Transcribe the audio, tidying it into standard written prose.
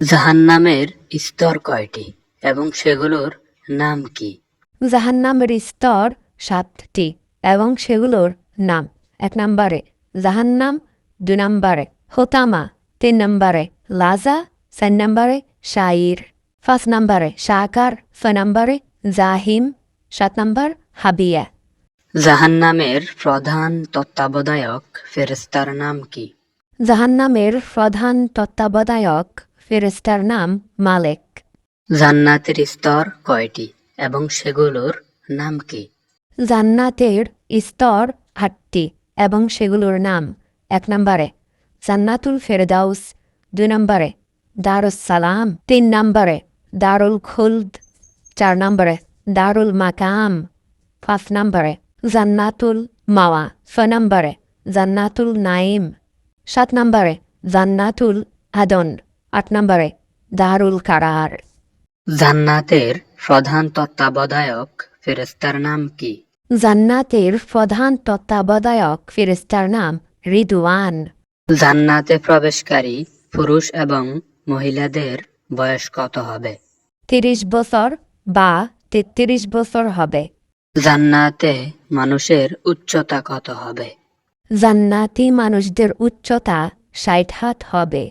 জাহান্নামের স্তর কয়টি এবং সেগুলোর নাম কি? জাহান্নামের স্তর 7টি এবং সেগুলোর নাম: 1 নম্বরে জাহান্নাম, 2 নম্বরে হোতামা, 3 নম্বরে লাজা, 4 নম্বরে শাইর, 5 নম্বরে শাকার, 6 নম্বরে জাহিম, 7 নম্বর হাবিয়া। জাহান্নামের প্রধান তত্ত্বাবধায়ক ফেরেশতার নাম কি? জাহান্নামের প্রধান তত্ত্বাবধায়ক ফেরেশতার নাম মালেক। জান্নাতের স্তর কয়টি এবং সেগুলোর নাম কি? জান্নাতের স্তর 8টি এবং সেগুলোর নাম: 1 নম্বরে জান্নাতুল ফেরদাউস, 2 নম্বরে দারুস সালাম, 3 নম্বরে দারুল খুলদ, 4 নম্বরে দারুল মাকাম, 5 নম্বরে জান্নাতুল মাওয়া, 6 নম্বরে জান্নাতুল নাইম, 7 নম্বরে জান্নাতুল আদন, 8 নম্বরে দারুল কারার। জান্নাতের প্রধান তত্ত্বাবধায়ক ফেরেশতার নাম কি? জান্নাতের প্রধান তত্ত্বাবধায়ক ফেরেশতার নাম রিদওয়ান। জান্নাতে প্রবেশকারী পুরুষ এবং মহিলাদের বয়স কত হবে? 30 বছর বা 33 বছর হবে। জান্নাতে মানুষের উচ্চতা কত হবে? জান্নাতি মানুষদের উচ্চতা 60 হাত হবে।